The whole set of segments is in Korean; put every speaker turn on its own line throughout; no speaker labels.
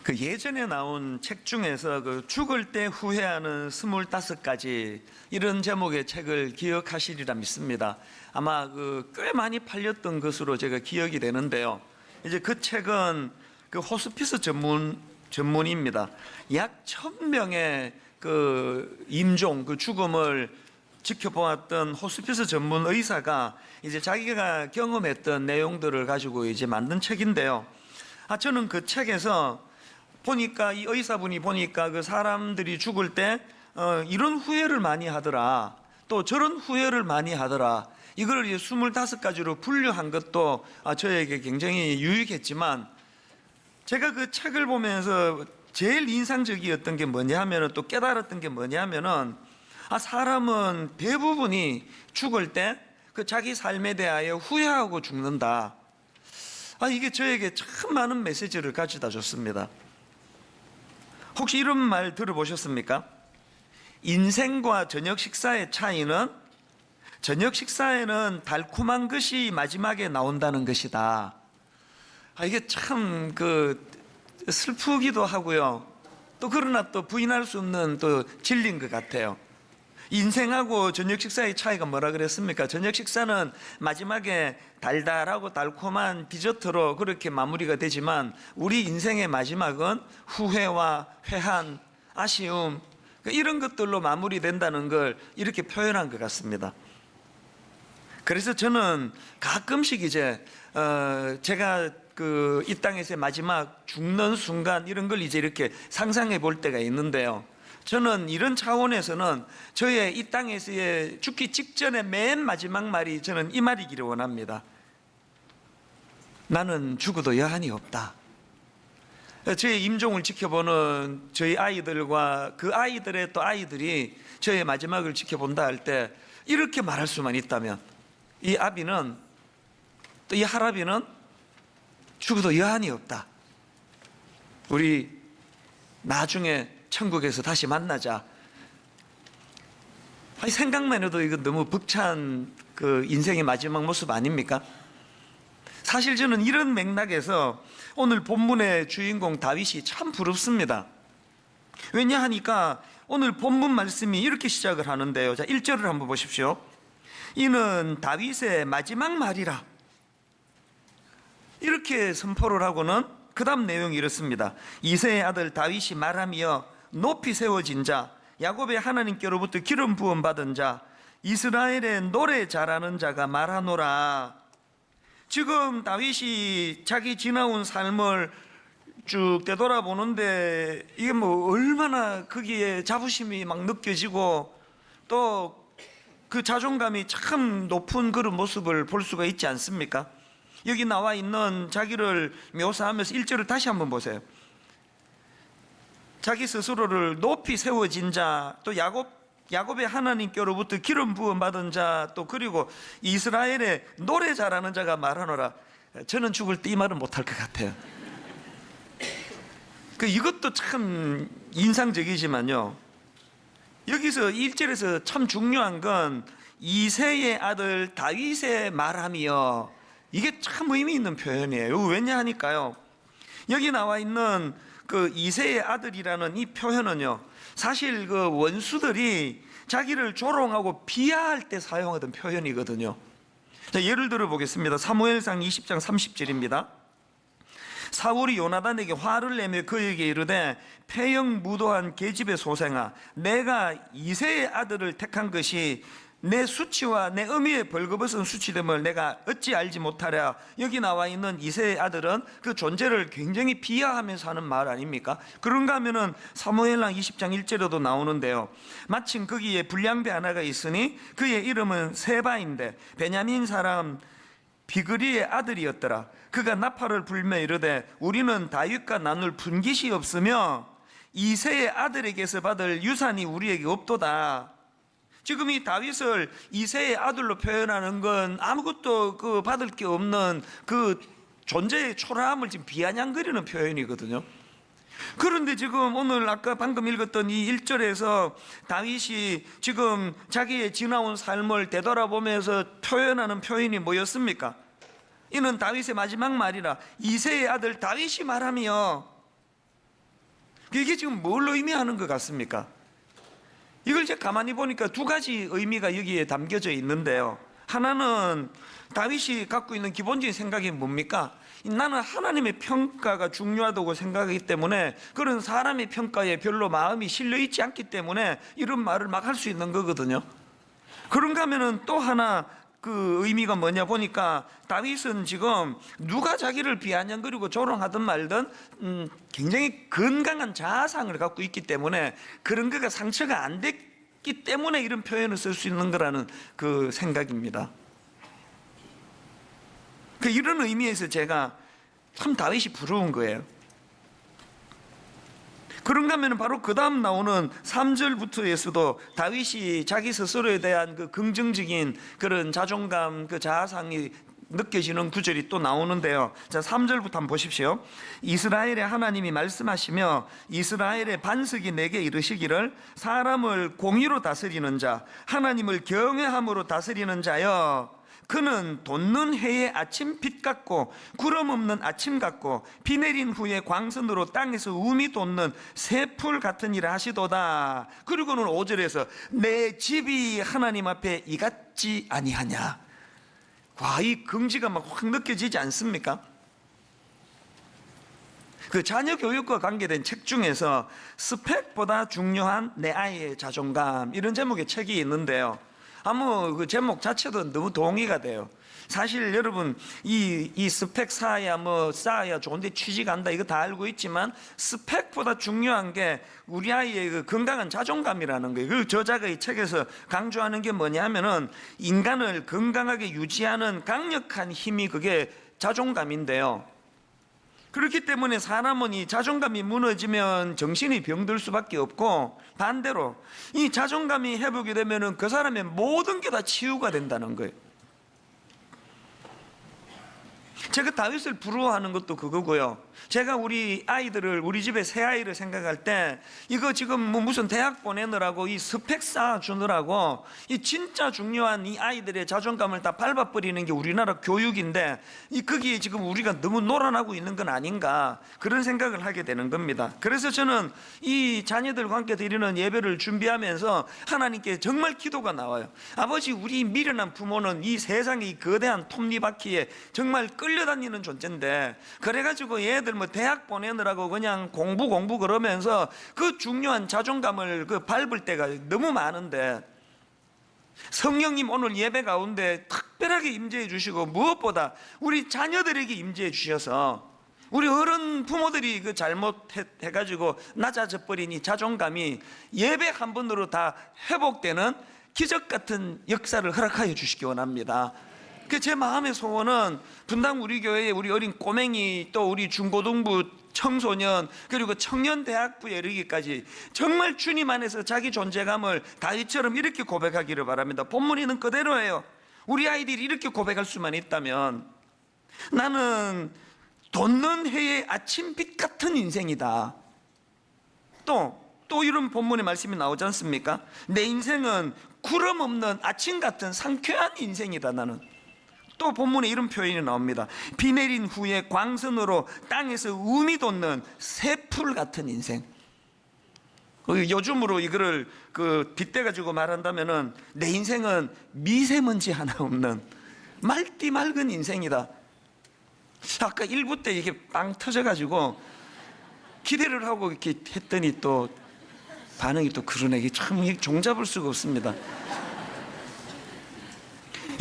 그 예전에 나온 책 중에서 그 죽을 때 후회하는 25가지 이런 제목의 책을 기억하시리라 믿습니다. 아마 꽤 많이 팔렸던 것으로 제가 기억이 되는데요. 이제 그 책은 그 호스피스 전문입니다. 약 1000명의 그 임종, 그 죽음을 지켜보았던 호스피스 전문 의사가 이제 자기가 경험했던 내용들을 가지고 이제 만든 책인데요. 저는 그 책에서 보니까 이 의사분이 보니까 그 사람들이 죽을 때 이런 후회를 많이 하더라, 또 저런 후회를 많이 하더라, 이걸 25가지로 분류한 것도 저에게 굉장히 유익했지만, 제가 그 책을 보면서 제일 인상적이었던 게 뭐냐 하면은, 또 깨달았던 게 뭐냐 하면은, 사람은 대부분이 죽을 때 그 자기 삶에 대하여 후회하고 죽는다. 이게 저에게 참 많은 메시지를 가져다 줬습니다. 혹시 이런 말 들어보셨습니까? 인생과 저녁 식사의 차이는 저녁 식사에는 달콤한 것이 마지막에 나온다는 것이다. 이게 참 슬프기도 하고요. 또 그러나 또 부인할 수 없는 또 진리인 것 같아요. 인생하고 저녁 식사의 차이가 뭐라 그랬습니까? 저녁 식사는 마지막에 달달하고 달콤한 디저트로 그렇게 마무리가 되지만, 우리 인생의 마지막은 후회와 회한, 아쉬움, 이런 것들로 마무리된다는 걸 이렇게 표현한 것 같습니다. 그래서 저는 가끔씩 이제 제가 이 땅에서의 마지막 죽는 순간, 이런 걸 이제 이렇게 상상해 볼 때가 있는데요. 저는 이런 차원에서는 저의 이 땅에서의 죽기 직전의 맨 마지막 말이 저는 이 말이기를 원합니다. 나는 죽어도 여한이 없다. 저의 임종을 지켜보는 저희 아이들과 그 아이들의 또 아이들이 저의 마지막을 지켜본다 할 때 이렇게 말할 수만 있다면, 이 아비는, 또 이 할아비는 죽어도 여한이 없다. 우리 나중에 천국에서 다시 만나자. 생각만 해도 이거 너무 벅찬 그 인생의 마지막 모습 아닙니까? 사실 저는 이런 맥락에서 오늘 본문의 주인공 다윗이 참 부럽습니다. 왜냐 하니까 오늘 본문 말씀이 이렇게 시작을 하는데요. 자, 1절을 한번 보십시오. 이는 다윗의 마지막 말이라, 이렇게 선포를 하고는 그 다음 내용이 이렇습니다. 이새의 아들 다윗이 말하며 높이 세워진 자, 야곱의 하나님께로부터 기름 부음 받은 자, 이스라엘의 노래 잘하는 자가 말하노라. 지금 다윗이 자기 지나온 삶을 쭉 되돌아보는데, 이게 얼마나 거기에 자부심이 막 느껴지고, 또 그 자존감이 참 높은 그런 모습을 볼 수가 있지 않습니까? 여기 나와 있는 자기를 묘사하면서 1절을 다시 한번 보세요. 자기 스스로를 높이 세워진 자, 또 야곱의 하나님께로부터 기름 부음 받은 자, 또 그리고 이스라엘의 노래 잘하는 자가 말하노라. 저는 죽을 때 이 말은 못할 것 같아요. 이것도 참 인상적이지만요, 여기서 1절에서 참 중요한 건 이새의 아들 다윗의 말하며, 이게 참 의미 있는 표현이에요. 왜냐 하니까요, 여기 나와 있는 그 이새의 아들이라는 이 표현은요, 사실 그 원수들이 자기를 조롱하고 비하할 때 사용하던 표현이거든요. 자, 예를 들어 보겠습니다. 사무엘상 20장 30절입니다. 사울이 요나단에게 화를 내며 그에게 이르되 폐영무도한 계집의 소생아, 내가 이새의 아들을 택한 것이 내 수치와 내 의미의 벌거벗은 수치됨을 내가 어찌 알지 못하랴. 여기 나와 있는 이새의 아들은 그 존재를 굉장히 비하하면서 하는 말 아닙니까? 그런가 하면은 사무엘상 20장 1절에도 나오는데요, 마침 거기에 불량배 하나가 있으니 그의 이름은 세바인데 베냐민 사람 비그리의 아들이었더라. 그가 나팔을 불며 이르되 우리는 다윗과 나눌 분깃이 없으며 이새의 아들에게서 받을 유산이 우리에게 없도다. 지금 이 다윗을 이새의 아들로 표현하는 건 아무것도 받을 게 없는 그 존재의 초라함을 지금 비아냥거리는 표현이거든요. 그런데 지금 오늘 아까 방금 읽었던 이 1절에서 다윗이 지금 자기의 지나온 삶을 되돌아보면서 표현하는 표현이 뭐였습니까? 이는 다윗의 마지막 말이라. 이새의 아들 다윗이 말하며, 이게 지금 뭘 의미하는 것 같습니까? 이걸 제가 가만히 보니까 두 가지 의미가 여기에 담겨져 있는데요. 하나는 다윗이 갖고 있는 기본적인 생각이 뭡니까? 나는 하나님의 평가가 중요하다고 생각하기 때문에 그런 사람의 평가에 별로 마음이 실려 있지 않기 때문에 이런 말을 막 할 수 있는 거거든요. 그런가 하면은 또 하나 그 의미가 뭐냐 보니까 다윗은 지금 누가 자기를 비아냥거리고 조롱하든 말든 굉장히 건강한 자아상을 갖고 있기 때문에 그런 거가 상처가 안 됐기 때문에 이런 표현을 쓸 수 있는 거라는 그 생각입니다. 그 이런 의미에서 제가 참 다윗이 부러운 거예요. 그런가 하면 바로 그 다음 나오는 3절부터에서도 다윗이 자기 스스로에 대한 그 긍정적인 그런 자존감, 그 자아상이 느껴지는 구절이 또 나오는데요. 자, 3절부터 한번 보십시오. 이스라엘의 하나님이 말씀하시며 이스라엘의 반석이 내게 이르시기를 사람을 공의로 다스리는 자, 하나님을 경외함으로 다스리는 자여, 그는 돋는 해의 아침빛 같고 구름 없는 아침 같고 비 내린 후에 광선으로 땅에서 움이 돋는 새풀 같은 일을 하시도다. 그리고는 5절에서 내 집이 하나님 앞에 이같지 아니하냐. 와, 이 긍지가 막 확 느껴지지 않습니까? 그 자녀 교육과 관계된 책 중에서 스펙보다 중요한 내 아이의 자존감, 이런 제목의 책이 있는데요. 그 제목 자체도 너무 동의가 돼요. 사실 여러분 이 스펙 쌓아야 좋은데 취직 한다, 이거 다 알고 있지만 스펙보다 중요한 게 우리 아이의 그 건강한 자존감이라는 거예요. 그 저자가 이 책에서 강조하는 게 뭐냐면은 인간을 건강하게 유지하는 강력한 힘이 그게 자존감인데요. 그렇기 때문에 사람은 이 자존감이 무너지면 정신이 병들 수밖에 없고, 반대로 이 자존감이 회복이 되면 그 사람의 모든 게 다 치유가 된다는 거예요. 제가 다윗을 부러워하는 것도 그거고요. 제가 우리 아이들을, 우리 집에 새 아이를 생각할 때 이거 지금 무슨 대학 보내느라고 이 스펙 쌓아주느라고 이 진짜 중요한 이 아이들의 자존감을 다 밟아버리는 게 우리나라 교육인데, 거기에 지금 우리가 너무 놀아나고 있는 건 아닌가, 그런 생각을 하게 되는 겁니다. 그래서 저는 이 자녀들과 함께 드리는 예배를 준비하면서 하나님께 정말 기도가 나와요. 아버지, 우리 미련한 부모는 이 세상의 이 거대한 톱니바퀴에 정말 끌려다니는 존재인데, 그래가지고 얘들 뭐 대학 보내느라고 그냥 공부 그러면서 그 중요한 자존감을 밟을 때가 너무 많은데, 성령님 오늘 예배 가운데 특별하게 임재해 주시고 무엇보다 우리 자녀들에게 임재해 주셔서 우리 어른 부모들이 잘못해가지고 낮아져 버린 이 자존감이 예배 한 번으로 다 회복되는 기적 같은 역사를 허락하여 주시기 원합니다. 제 마음의 소원은 분당 우리 교회에 우리 어린 꼬맹이, 또 우리 중고등부 청소년, 그리고 청년대학부에 이르기까지 정말 주님 안에서 자기 존재감을 다윗처럼 이렇게 고백하기를 바랍니다. 본문이 있는 그대로예요. 우리 아이들이 이렇게 고백할 수만 있다면 나는 돋는 해의 아침빛 같은 인생이다. 또 이런 본문의 말씀이 나오지 않습니까? 내 인생은 구름 없는 아침 같은 상쾌한 인생이다. 나는 또 본문에 이런 표현이 나옵니다. 비 내린 후에 광선으로 땅에서 움이 돋는 새풀 같은 인생. 요즘으로 이거를 빗대가지고 말한다면은 내 인생은 미세먼지 하나 없는 맑디 맑은 인생이다. 아까 1부 때 이게 빵 터져가지고 기대를 하고 이렇게 했더니 또 반응이 또 그러네. 이게 참 종잡을 수가 없습니다.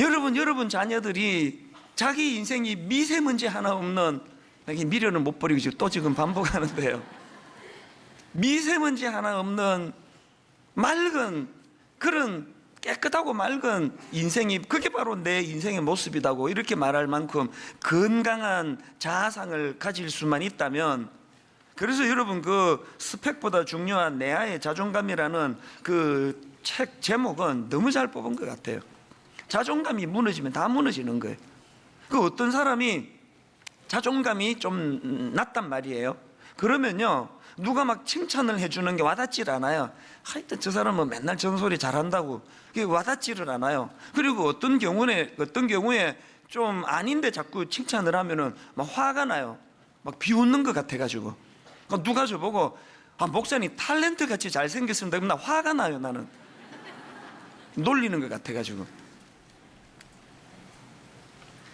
여러분 자녀들이 자기 인생이 미세먼지 하나 없는, 미련을 못 버리고 또 지금 반복하는데요, 미세먼지 하나 없는 맑은, 그런 깨끗하고 맑은 인생이, 그게 바로 내 인생의 모습이라고 이렇게 말할 만큼 건강한 자아상을 가질 수만 있다면, 그래서 여러분 스펙보다 중요한 내 아이의 자존감이라는 그 책 제목은 너무 잘 뽑은 것 같아요. 자존감이 무너지면 다 무너지는 거예요. 어떤 사람이 자존감이 좀 낮단 말이에요. 그러면요, 누가 막 칭찬을 해주는 게 와닿질 않아요. 하여튼 저 사람은 맨날 전소리 잘한다고, 그게 와닿지를 않아요. 그리고 어떤 경우에 좀 아닌데 자꾸 칭찬을 하면은 막 화가 나요. 막 비웃는 것 같아가지고. 누가 저보고 목사님 탤런트 같이 잘생겼습니다. 나 화가 나요. 나는 놀리는 것 같아가지고.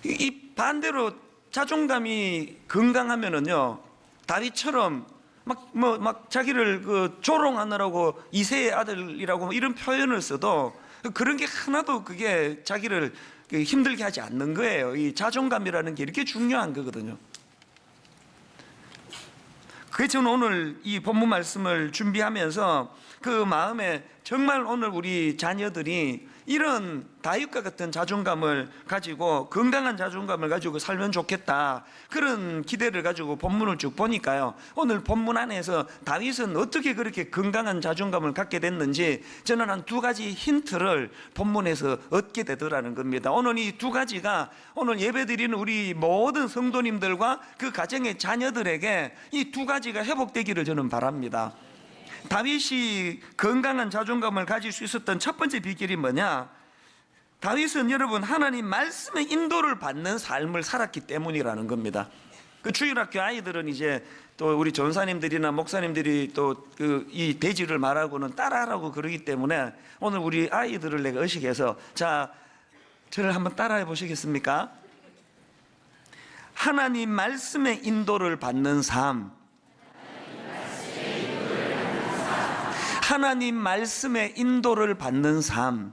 이 반대로 자존감이 건강하면은요, 다윗처럼 막 자기를 그 조롱하느라고 이세의 아들이라고 이런 표현을 써도 그런 게 하나도 그게 자기를 힘들게 하지 않는 거예요. 이 자존감이라는 게 이렇게 중요한 거거든요. 그래서 저는 오늘 이 본문 말씀을 준비하면서 그 마음에 정말 오늘 우리 자녀들이 이런 다윗과 같은 자존감을 가지고 건강한 자존감을 가지고 살면 좋겠다, 그런 기대를 가지고 본문을 쭉 보니까요, 오늘 본문 안에서 다윗은 어떻게 그렇게 건강한 자존감을 갖게 됐는지 저는 한 두 가지 힌트를 본문에서 얻게 되더라는 겁니다. 오늘 이 두 가지가 오늘 예배드리는 우리 모든 성도님들과 그 가정의 자녀들에게 이 두 가지가 회복되기를 저는 바랍니다. 다윗이 건강한 자존감을 가질 수 있었던 첫 번째 비결이 뭐냐? 다윗은 여러분 하나님 말씀의 인도를 받는 삶을 살았기 때문이라는 겁니다. 그 주일학교 아이들은 이제 또 우리 전사님들이나 목사님들이 또 그 이 대지를 말하고는 따라하라고 그러기 때문에 오늘 우리 아이들을 내가 의식해서, 자, 저를 한번 따라해 보시겠습니까? 하나님 말씀의 인도를 받는 삶. 하나님 말씀의 인도를 받는 삶.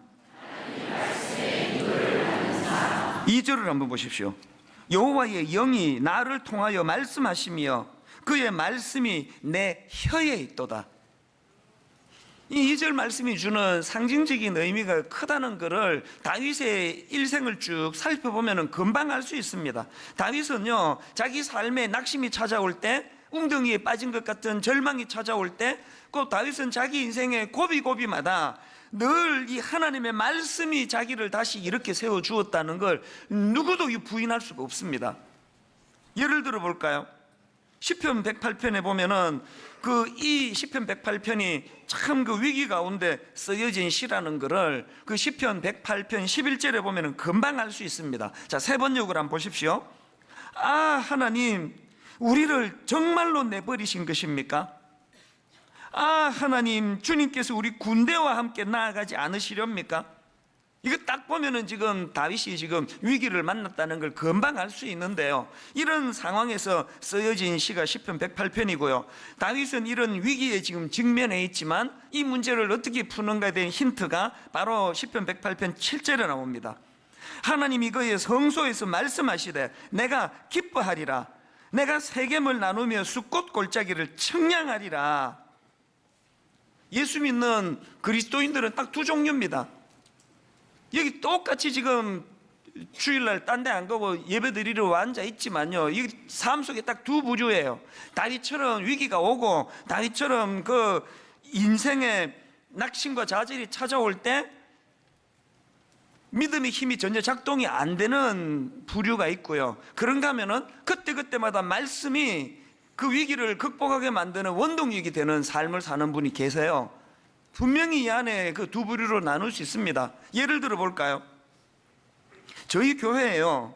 2절을 한번 보십시오. 여호와의 영이 나를 통하여 말씀하시며 그의 말씀이 내 혀에 있도다. 이 2절 말씀이 주는 상징적인 의미가 크다는 것을 다윗의 일생을 쭉 살펴보면 금방 알 수 있습니다. 다윗은요, 자기 삶에 낙심이 찾아올 때, 웅덩이에 빠진 것 같은 절망이 찾아올 때, 그 다윗은 자기 인생의 고비고비마다 늘 이 하나님의 말씀이 자기를 다시 이렇게 세워 주었다는 걸 누구도 부인할 수가 없습니다. 예를 들어 볼까요? 시편 108편에 보면은 이 시편 108편이 참 그 위기 가운데 쓰여진 시라는 것을 그 시편 108편 11절에 보면은 금방 알 수 있습니다. 자, 세 번역을 한번 보십시오. 아, 하나님, 우리를 정말로 내버리신 것입니까? 아, 하나님, 주님께서 우리 군대와 함께 나아가지 않으시렵니까? 이거 딱 보면은 지금 다윗이 지금 위기를 만났다는 걸 금방 알 수 있는데요, 이런 상황에서 쓰여진 시가 시편 108편이고요 다윗은 이런 위기에 지금 직면해 있지만 이 문제를 어떻게 푸는가에 대한 힌트가 바로 시편 108편 7절에 나옵니다. 하나님이 그의 성소에서 말씀하시되 내가 기뻐하리라, 내가 세겜을 나누며 숫꽃 골짜기를 청량하리라. 예수 믿는 그리스도인들은 딱 두 종류입니다. 여기 똑같이 지금 주일날 딴 데 안 가고 예배 드리러 앉아 있지만요, 이 삶 속에 딱 두 부류예요. 다윗처럼 위기가 오고 다윗처럼 그 인생의 낙심과 좌절이 찾아올 때 믿음의 힘이 전혀 작동이 안 되는 부류가 있고요, 그런가 하면은 그때그때마다 말씀이 그 위기를 극복하게 만드는 원동력이 되는 삶을 사는 분이 계세요. 분명히 이 안에 그 두 부류로 나눌 수 있습니다. 예를 들어 볼까요? 저희 교회에요,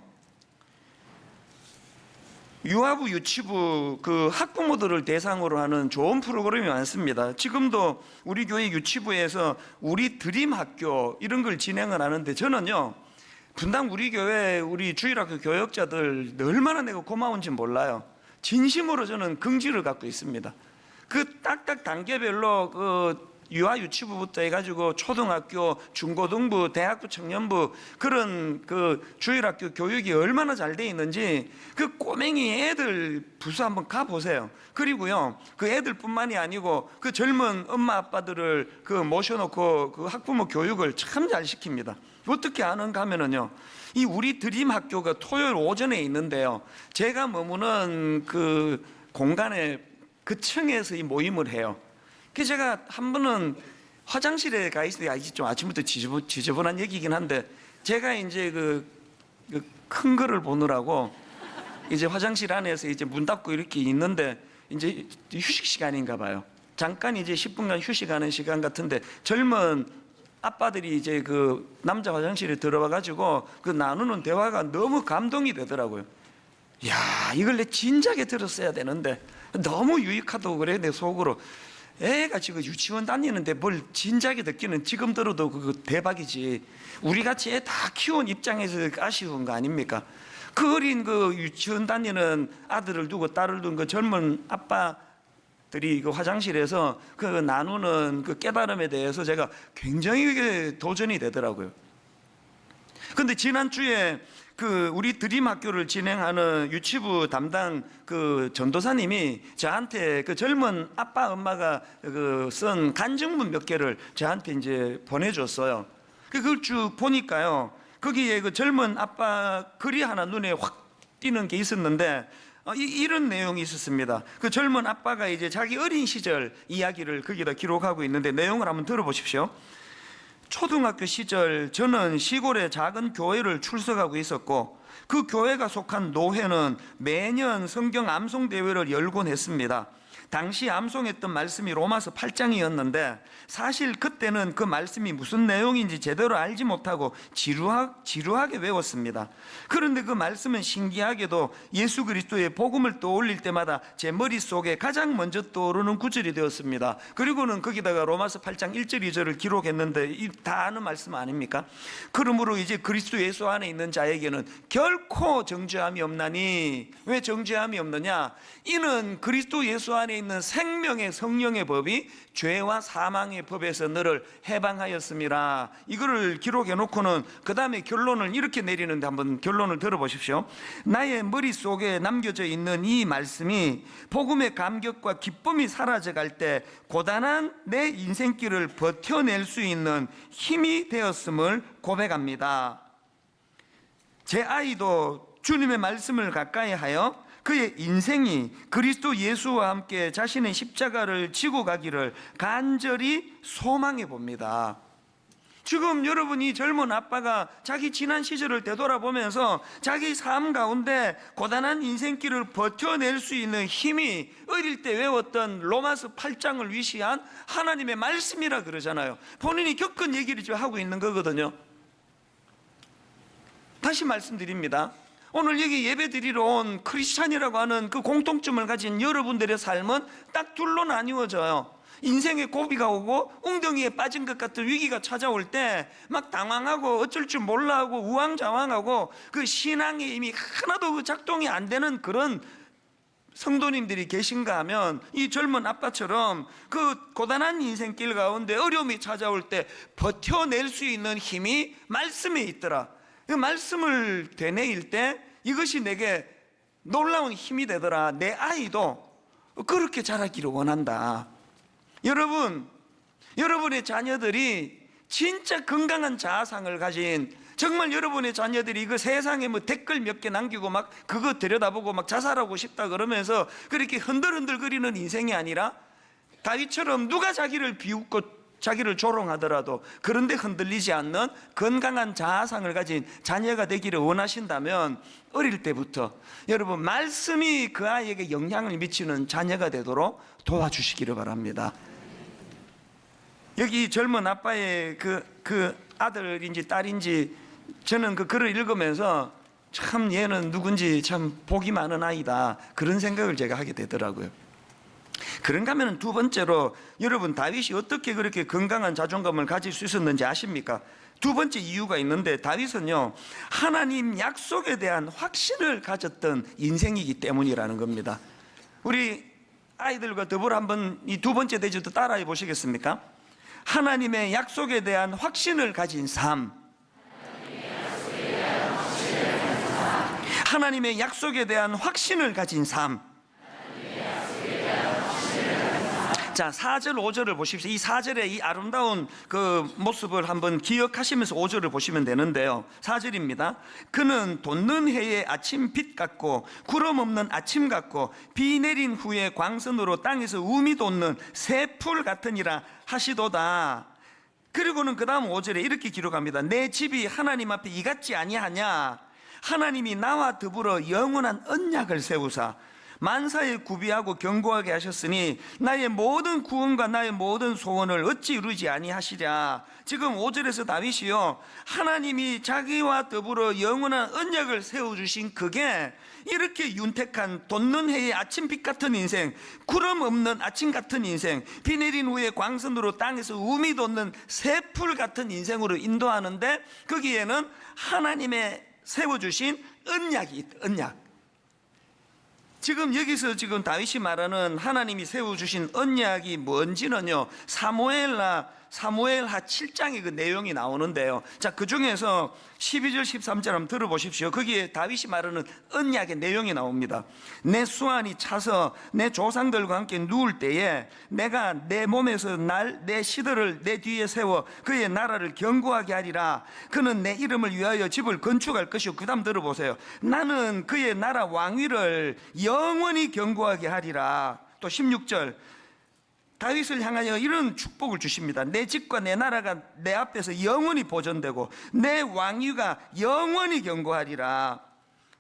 유아부 유치부 그 학부모들을 대상으로 하는 좋은 프로그램이 많습니다. 지금도 우리 교회 유치부에서 우리 드림 학교 이런 걸 진행을 하는데, 저는요, 분당 우리 교회 우리 주일학교 교역자들 얼마나 내가 고마운지 몰라요. 진심으로 저는 긍지를 갖고 있습니다. 그 딱딱 단계별로 그 유아 유치부부터 해가지고 초등학교, 중고등부, 대학교 청년부 그런 그 주일학교 교육이 얼마나 잘 돼 있는지 그 꼬맹이 애들 부서 한번 가보세요. 그리고요, 그 애들뿐만이 아니고 그 젊은 엄마 아빠들을 그 모셔놓고 그 학부모 교육을 참 잘 시킵니다. 어떻게 하는가 하면은요, 이 우리 드림 학교가 토요일 오전에 있는데요, 제가 머무는 그 공간에 그 층에서 이 모임을 해요. 그래서 제가 한 번은 화장실에 가 있어요. 좀 아침부터 지저분한 얘기긴 한데, 제가 이제 그 큰 거를 보느라고 이제 화장실 안에서 이제 문 닫고 이렇게 있는데, 이제 휴식 시간인가 봐요. 잠깐 이제 10분간 휴식하는 시간 같은데, 젊은 아빠들이 이제 그 남자 화장실에 들어와 가지고 그 나누는 대화가 너무 감동이 되더라고요. 야, 이걸 내 진작에 들었어야 되는데 너무 유익하다고 그래. 내 속으로 애가 지금 유치원 다니는데 뭘 진작에 듣기는 지금 들어도 그거 대박이지. 우리 같이 애 다 키운 입장에서 아쉬운 거 아닙니까? 그 어린 그 유치원 다니는 아들을 두고 딸을 둔 그 젊은 아빠들이 그 화장실에서 그 나누는 그 깨달음에 대해서 제가 굉장히 이게 도전이 되더라고요. 근데 지난주에 그 우리 드림 학교를 진행하는 유치부 담당 그 전도사님이 저한테 그 젊은 아빠 엄마가 그 쓴 간증문 몇 개를 저한테 이제 보내줬어요. 그걸 쭉 보니까요, 거기에 그 젊은 아빠 글이 하나 눈에 확 띄는 게 있었는데 이런 내용이 있었습니다. 그 젊은 아빠가 이제 자기 어린 시절 이야기를 거기다 기록하고 있는데 내용을 한번 들어보십시오. 초등학교 시절 저는 시골의 작은 교회를 출석하고 있었고 그 교회가 속한 노회는 매년 성경 암송 대회를 열곤 했습니다. 당시 암송했던 말씀이 로마서 8장이었는데 사실 그때는 그 말씀이 무슨 내용인지 제대로 알지 못하고 지루하게 외웠습니다. 그런데 그 말씀은 신기하게도 예수 그리스도의 복음을 떠올릴 때마다 제 머릿속에 가장 먼저 떠오르는 구절이 되었습니다. 그리고는 거기다가 로마서 8장 1절 2절을 기록했는데 다 아는 말씀 아닙니까? 그러므로 이제 그리스도 예수 안에 있는 자에게는 결코 정죄함이 없나니. 왜 정죄함이 없느냐? 이는 그리스도 예수 안에 있는 생명의 성령의 법이 죄와 사망의 법에서 너를 해방하였음이라. 이거를 기록해 놓고는 그 다음에 결론을 이렇게 내리는데 한번 결론을 들어보십시오. 나의 머릿속에 남겨져 있는 이 말씀이 복음의 감격과 기쁨이 사라져갈 때 고단한 내 인생길을 버텨낼 수 있는 힘이 되었음을 고백합니다. 제 아이도 주님의 말씀을 가까이 하여 그의 인생이 그리스도 예수와 함께 자신의 십자가를 지고 가기를 간절히 소망해 봅니다. 지금 여러분이 젊은 아빠가 자기 지난 시절을 되돌아보면서 자기 삶 가운데 고단한 인생길을 버텨낼 수 있는 힘이 어릴 때 외웠던 로마서 8장을 위시한 하나님의 말씀이라 그러잖아요. 본인이 겪은 얘기를 지금 하고 있는 거거든요. 다시 말씀드립니다. 오늘 여기 예배 드리러 온 크리스찬이라고 하는 그 공통점을 가진 여러분들의 삶은 딱 둘로 나뉘어져요. 인생의 고비가 오고 웅덩이에 빠진 것 같은 위기가 찾아올 때 막 당황하고 어쩔 줄 몰라 하고 우왕좌왕하고 그 신앙의 힘이 하나도 그 작동이 안 되는 그런 성도님들이 계신가 하면 이 젊은 아빠처럼 그 고단한 인생길 가운데 어려움이 찾아올 때 버텨낼 수 있는 힘이 말씀에 있더라. 그 말씀을 되뇌일 때 이것이 내게 놀라운 힘이 되더라. 내 아이도 그렇게 자라기를 원한다. 여러분, 여러분의 자녀들이 진짜 건강한 자아상을 가진, 정말 여러분의 자녀들이 그 세상에 뭐 댓글 몇 개 남기고 막 그거 들여다보고 막 자살하고 싶다 그러면서 그렇게 흔들흔들거리는 인생이 아니라 다윗처럼 누가 자기를 비웃고 자기를 조롱하더라도 그런데 흔들리지 않는 건강한 자아상을 가진 자녀가 되기를 원하신다면 어릴 때부터 여러분 말씀이 그 아이에게 영향을 미치는 자녀가 되도록 도와주시기를 바랍니다. 여기 젊은 아빠의 그 아들인지 딸인지 저는 그 글을 읽으면서 참 얘는 누군지 참 복이 많은 아이다 그런 생각을 제가 하게 되더라고요. 그런가 하면 두 번째로 여러분 다윗이 어떻게 그렇게 건강한 자존감을 가질 수 있었는지 아십니까? 두 번째 이유가 있는데 다윗은요 하나님 약속에 대한 확신을 가졌던 인생이기 때문이라는 겁니다. 우리 아이들과 더불어 한번 이 두 번째 대지도 따라해 보시겠습니까? 하나님의 약속에 대한 확신을 가진 삶. 하나님의 약속에 대한 확신을 가진 삶. 자, 4절 5절을 보십시오. 이 4절의 이 아름다운 그 모습을 한번 기억하시면서 5절을 보시면 되는데요. 4절입니다. 그는 돋는 해의 아침 빛 같고 구름 없는 아침 같고 비 내린 후에 광선으로 땅에서 움이 돋는 새 풀 같으니라 하시도다. 그리고는 그 다음 5절에 이렇게 기록합니다. 내 집이 하나님 앞에 이같지 아니하냐. 하나님이 나와 더불어 영원한 언약을 세우사 만사에 구비하고 견고하게 하셨으니 나의 모든 구원과 나의 모든 소원을 어찌 이루지 아니하시랴. 지금 5절에서 다윗이요, 하나님이 자기와 더불어 영원한 언약을 세워주신 그게 이렇게 윤택한 돋는 해의 아침빛 같은 인생, 구름 없는 아침 같은 인생, 비 내린 후에 광선으로 땅에서 움이 돋는 새풀 같은 인생으로 인도하는데, 거기에는 하나님의 세워주신 언약이 있다. 언약. 지금 여기서 지금 다윗이 말하는 하나님이 세워주신 언약이 뭔지는요, 사무엘하 7장의 그 내용이 나오는데요. 자, 그 중에서 12절 13절 한번 들어보십시오. 거기에 다윗이 말하는 언약의 내용이 나옵니다. 내 수완이 차서 내 조상들과 함께 누울 때에 내가 내 몸에서 내 시들을 내 뒤에 세워 그의 나라를 견고하게 하리라. 그는 내 이름을 위하여 집을 건축할 것이고, 그 다음 들어보세요. 나는 그의 나라 왕위를 영원히 견고하게 하리라. 또 16절, 다윗을 향하여 이런 축복을 주십니다. 내 집과 내 나라가 내 앞에서 영원히 보존되고 내 왕위가 영원히 견고하리라.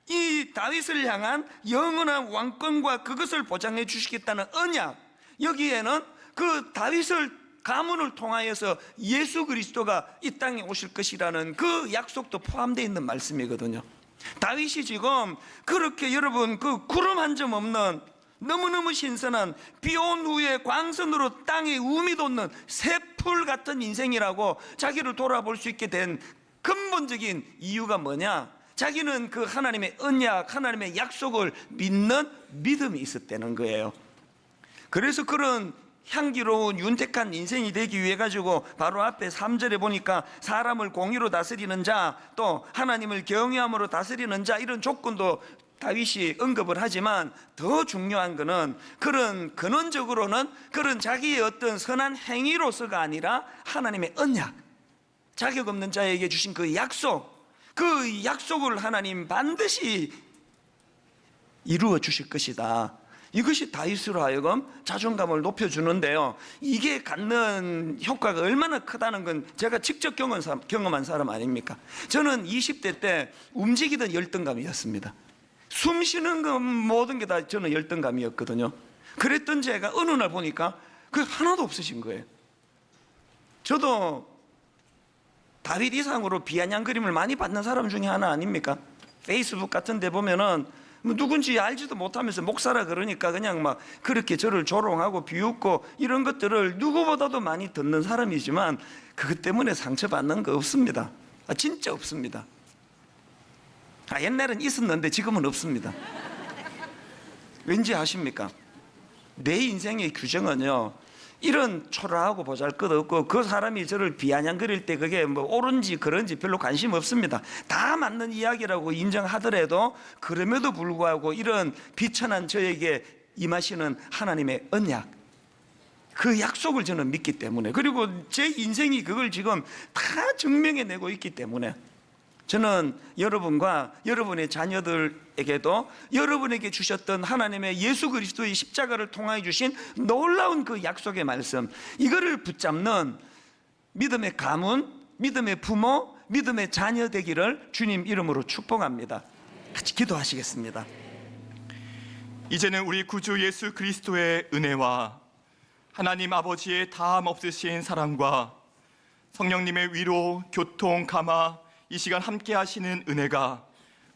이 다윗을 향한 영원한 왕권과 그것을 보장해 주시겠다는 언약, 여기에는 그 다윗을 가문을 통하여서 예수 그리스도가 이 땅에 오실 것이라는 그 약속도 포함되어 있는 말씀이거든요. 다윗이 지금 그렇게 여러분 그 구름 한 점 없는 너무너무 신선한 비온 후에 광선으로 땅에 움이 돋는 새풀 같은 인생이라고 자기를 돌아볼 수 있게 된 근본적인 이유가 뭐냐? 자기는 그 하나님의 언약, 하나님의 약속을 믿는 믿음이 있었다는 거예요. 그래서 그런 향기로운 윤택한 인생이 되기 위해 가지고 바로 앞에 3절에 보니까 사람을 공의로 다스리는 자, 또 하나님을 경외함으로 다스리는 자, 이런 조건도 다윗이 언급을 하지만 더 중요한 것은 그런 근원적으로는 그런 자기의 어떤 선한 행위로서가 아니라 하나님의 언약, 자격 없는 자에게 주신 그 약속, 그 약속을 하나님 반드시 이루어 주실 것이다. 이것이 다윗으로 하여금 자존감을 높여주는데요, 이게 갖는 효과가 얼마나 크다는 건 제가 직접 경험한 사람 아닙니까? 저는 20대 때 움직이던 열등감이었습니다. 숨 쉬는 것 모든 게 다 저는 열등감이었거든요. 그랬던 제가 어느 날 보니까 그 하나도 없으신 거예요. 저도 다윗 이상으로 비아냥거림을 많이 받는 사람 중에 하나 아닙니까? 페이스북 같은 데 보면은 누군지 알지도 못하면서 목사라 그러니까 그냥 막 그렇게 저를 조롱하고 비웃고 이런 것들을 누구보다도 많이 듣는 사람이지만 그것 때문에 상처받는 거 없습니다. 진짜 없습니다. 옛날엔 있었는데 지금은 없습니다. 왠지 아십니까? 내 인생의 규정은요, 이런 초라하고 보잘것없고 그 사람이 저를 비아냥거릴 때 그게 뭐 옳은지 그런지 별로 관심 없습니다. 다 맞는 이야기라고 인정하더라도 그럼에도 불구하고 이런 비천한 저에게 임하시는 하나님의 언약, 그 약속을 저는 믿기 때문에, 그리고 제 인생이 그걸 지금 다 증명해내고 있기 때문에 저는 여러분과 여러분의 자녀들에게도 여러분에게 주셨던 하나님의 예수 그리스도의 십자가를 통하여 주신 놀라운 그 약속의 말씀, 이거를 붙잡는 믿음의 가문, 믿음의 부모, 믿음의 자녀 되기를 주님 이름으로 축복합니다. 같이 기도하시겠습니다.
이제는 우리 구주 예수 그리스도의 은혜와 하나님 아버지의 다함 없으신 사랑과 성령님의 위로, 교통, 감화, 이 시간 함께 하시는 은혜가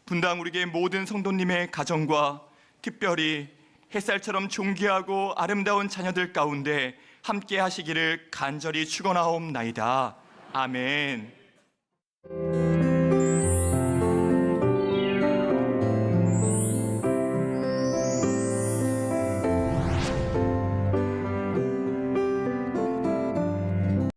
분당 우리의 모든 성도님의 가정과 특별히 햇살처럼 존귀하고 아름다운 자녀들 가운데 함께 하시기를 간절히 축원하옵나이다. 아멘.